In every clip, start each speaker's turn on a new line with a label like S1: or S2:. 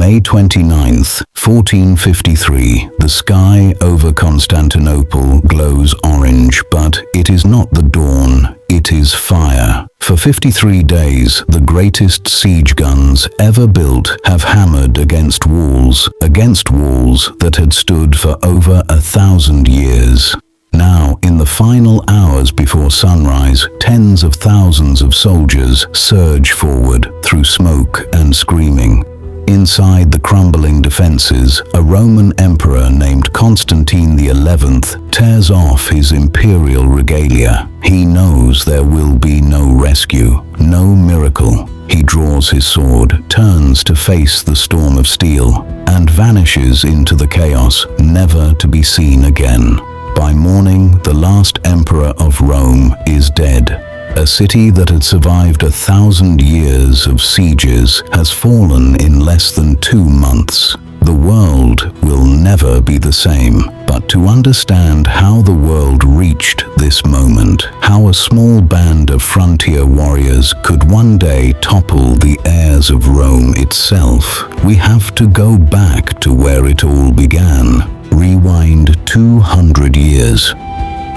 S1: May 29th, 1453, the sky over Constantinople glows orange, but it is not the dawn, it is fire. For 53 days, the greatest siege guns ever built have hammered against walls that had stood for over 1,000 years. Now, in the final hours before sunrise, tens of thousands of soldiers surge forward through smoke and screaming. Inside the crumbling defenses, a Roman emperor named Constantine XI tears off his imperial regalia. He knows there will be no rescue, no miracle. He draws his sword, turns to face the storm of steel, and vanishes into the chaos, never to be seen again. By morning, the last emperor of Rome is dead. A city that had survived 1,000 years of sieges has fallen in less than 2 months. The world will never be the same, but to understand how the world reached this moment, how a small band of frontier warriors could one day topple the heirs of Rome itself, we have to go back to where it all began. Rewind 200 years.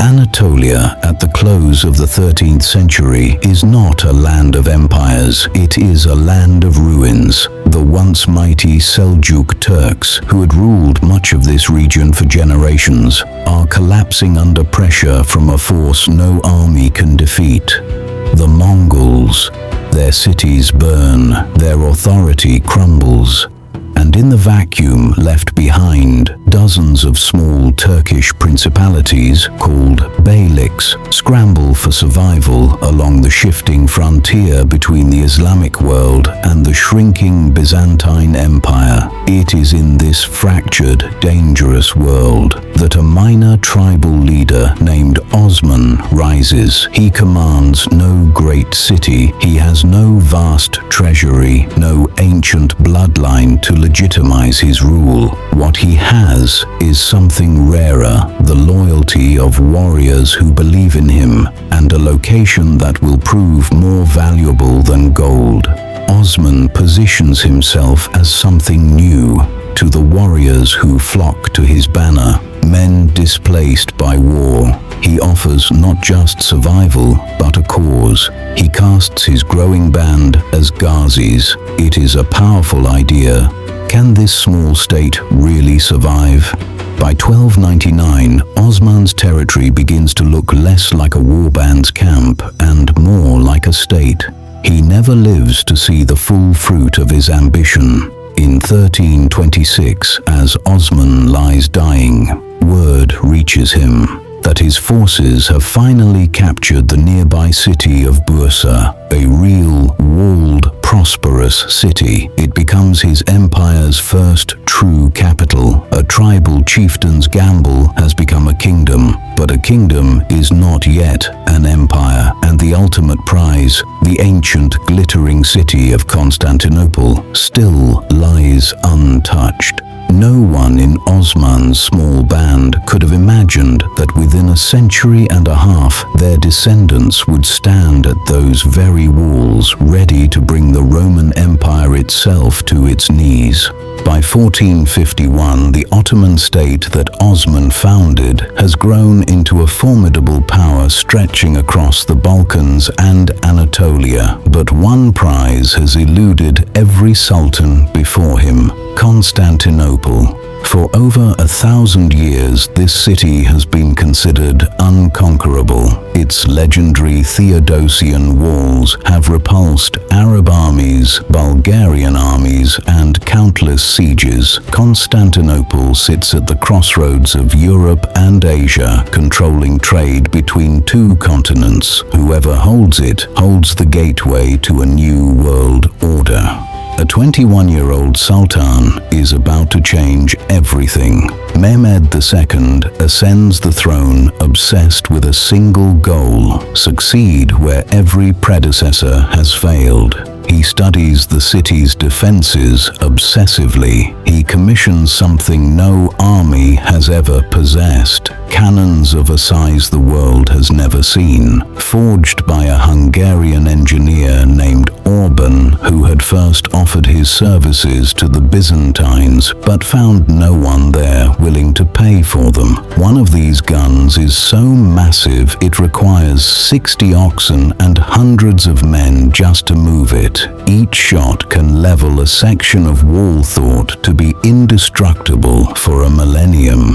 S1: Anatolia, at the close of the 13th century, is not a land of empires, it is a land of ruins. The once mighty Seljuk Turks, who had ruled much of this region for generations, are collapsing under pressure from a force no army can defeat. The Mongols. Their cities burn, their authority crumbles. And in the vacuum left behind, dozens of small Turkish principalities, called beyliks, scramble for survival along the shifting frontier between the Islamic world and the shrinking Byzantine Empire. It is in this fractured, dangerous world that a minor tribal leader named Osman rises. He commands no great city, he has no vast treasury, no ancient bloodline to legitimize his rule. What he has is something rarer, the loyalty of warriors who believe in him, and a location that will prove more valuable than gold. Osman positions himself as something new to the warriors who flock to his banner, men displaced by war. He offers not just survival, but a cause. He casts his growing band as Ghazis. It is a powerful idea. Can this small state really survive? By 1299, Osman's territory begins to look less like a warband's camp and more like a state. He never lives to see the full fruit of his ambition. In 1326, as Osman lies dying, word reaches him that his forces have finally captured the nearby city of Bursa, a real, walled, prosperous city. It becomes his empire's first true capital. A tribal chieftain's gamble has become a kingdom, but a kingdom is not yet an empire, and the ultimate prize, the ancient glittering city of Constantinople, still lies untouched. No one in Osman's small band could have imagined that within a century and a half, their descendants would stand at those very walls, ready to bring the Roman Empire itself to its knees. By 1451, the Ottoman state that Osman founded has grown into a formidable power stretching across the Balkans and Anatolia. But one prize has eluded every sultan before him: Constantinople. For over 1,000 years, this city has been considered unconquerable. Its legendary Theodosian walls have repulsed Arab armies, Bulgarian armies, and countless sieges. Constantinople sits at the crossroads of Europe and Asia, controlling trade between 2 continents. Whoever holds it holds the gateway to a new world order. A 21-year-old sultan is about to change everything. Mehmed II ascends the throne obsessed with a single goal: succeed where every predecessor has failed. He studies the city's defenses obsessively. he commissions something no army has ever possessed: cannons of a size the world has never seen, forged by a Hungarian engineer named Orban, who had first offered his services to the Byzantines but found no one there willing to pay for them. One of these guns is so massive it requires 60 oxen and hundreds of men just to move it. Each shot can level a section of wall thought to be indestructible for a millennium.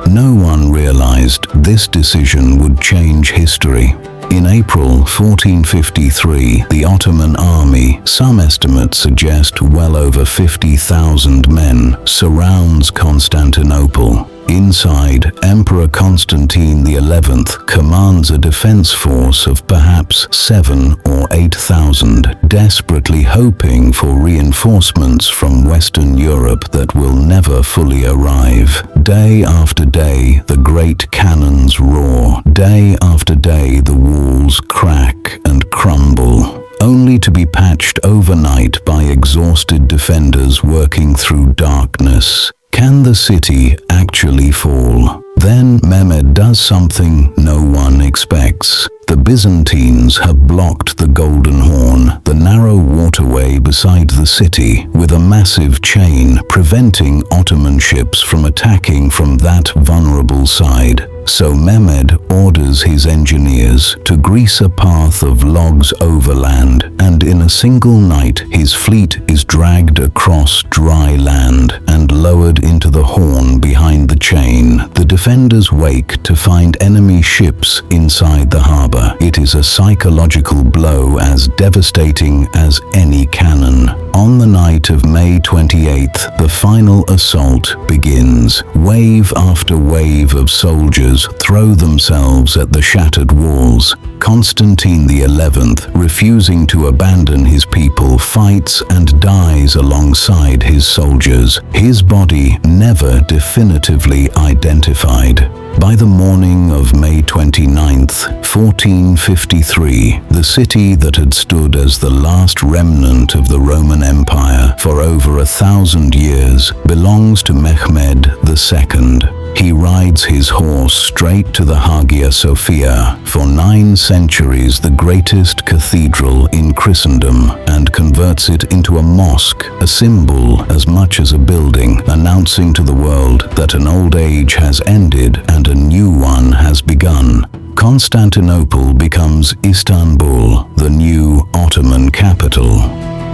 S1: No one realized this decision would change history. In April 1453, the Ottoman army, some estimates suggest well over 50,000 men, surrounds Constantinople. Inside, Emperor Constantine XI commands a defense force of perhaps 7,000 or 8,000, desperately hoping for reinforcements from Western Europe that will never fully arrive. Day after day, the great cannons roar. Day after day, the walls crack and crumble, only to be patched overnight by exhausted defenders working through darkness. Can the city actually fall? Then Mehmed does something no one expects. The Byzantines have blocked the Golden Horn, the narrow waterway beside the city, with a massive chain preventing Ottoman ships from attacking from that vulnerable side. So Mehmed orders his engineers to grease a path of logs overland, and in a single night his fleet is dragged across dry land and lowered into the horn behind the chain. The defenders wake to find enemy ships inside the harbor. It is a psychological blow as devastating as any cannon. On the night of May 28th, the final assault begins. Wave after wave of soldiers throw themselves at the shattered walls. Constantine XI, refusing to abandon his people, fights and dies alongside his soldiers, his body never definitively identified. By the morning of May 29th, 1453, the city that had stood as the last remnant of the Roman Empire for over 1,000 years belongs to Mehmed II. He rides his horse straight to the Hagia Sophia, for 9 centuries the greatest cathedral in Christendom, and converts it into a mosque, a symbol as much as a building, announcing to the world that an old age has ended and a new one has begun. Constantinople becomes Istanbul, the new Ottoman capital.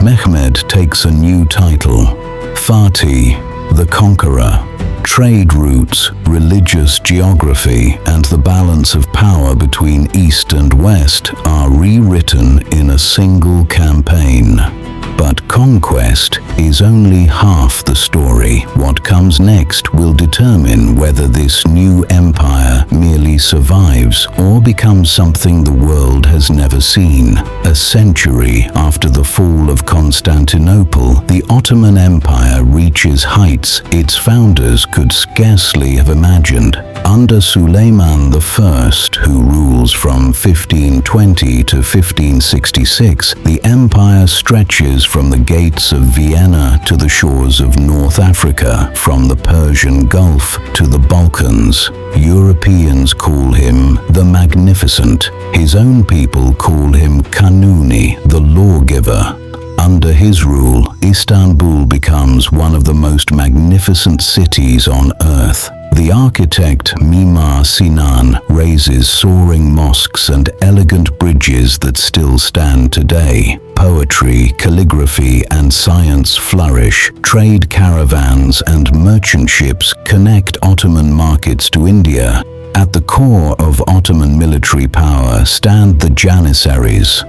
S1: Mehmed takes a new title, Fatih, the Conqueror. Trade routes, religious geography, and the balance of power between East and West are rewritten in a single campaign. But conquest is only half the story. What comes next will determine whether this new empire merely survives or becomes something the world has never seen. A century after the fall of Constantinople, the Ottoman Empire reaches heights its founders could scarcely have imagined. Under Suleiman I, who rules from 1520 to 1566, the empire stretches from the gates of Vienna to the shores of North Africa, from the Persian Gulf to the Balkans. Europeans call him the Magnificent. His own people call him Kanuni, the lawgiver. Under his rule, Istanbul becomes one of the most magnificent cities on earth. The architect Mimar Sinan raises soaring mosques and elegant bridges that still stand today. Poetry, calligraphy, and science flourish. Trade caravans and merchant ships connect Ottoman markets to India. At the core of Ottoman military power stand the Janissaries.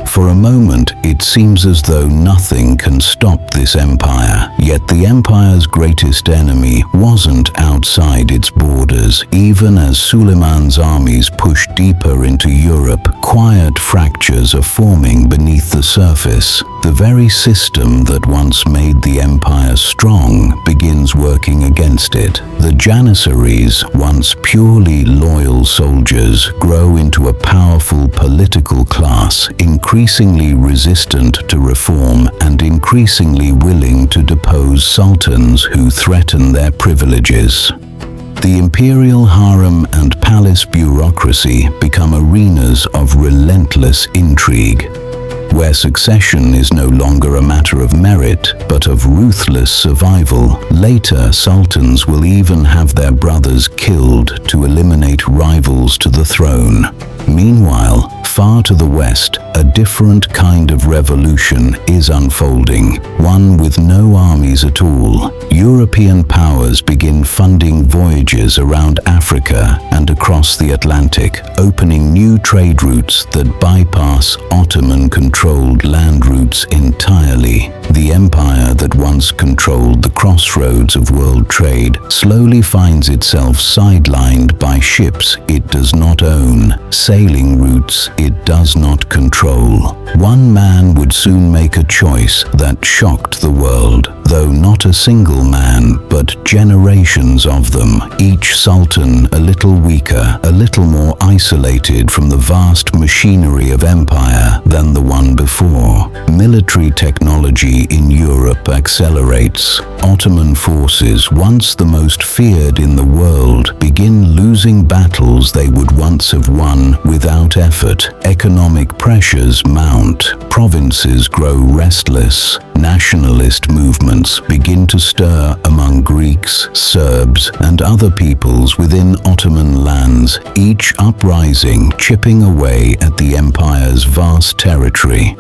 S1: For a moment, it seems as though nothing can stop this empire. Yet the empire's greatest enemy wasn't outside its borders. Even as Suleiman's armies push deeper into Europe, quiet fractures are forming beneath the surface. The very system that once made the empire strong begins working against it. The Janissaries, once purely loyal soldiers, grow into a powerful political class, increasingly increasingly resistant to reform and increasingly willing to depose sultans who threaten their privileges. The imperial harem and palace bureaucracy become arenas of relentless intrigue, where succession is no longer a matter of merit, but of ruthless survival. Later, sultans will even have their brothers killed to eliminate rivals to the throne. Meanwhile, far to the west, a different kind of revolution is unfolding, one with no armies at all. European powers begin funding voyages around Africa and across the Atlantic, opening new trade routes that bypass Ottoman-controlled land routes entirely. The empire that once controlled the crossroads of world trade slowly finds itself sidelined by ships it does not own, sailing routes it does not control. One man would soon make a choice that shocked the world, though not a single man, but generations of them, each sultan a little weaker, a little more isolated from the vast machinery of empire than the one before. Military technology in Europe accelerates. Ottoman forces, once the most feared in the world, begin losing battles they would once have won without effort. Economic pressures mount. Provinces grow restless. Nationalist movements begin to stir among Greeks, Serbs, and other peoples within Ottoman lands, each uprising chipping away at the empire's vast territory.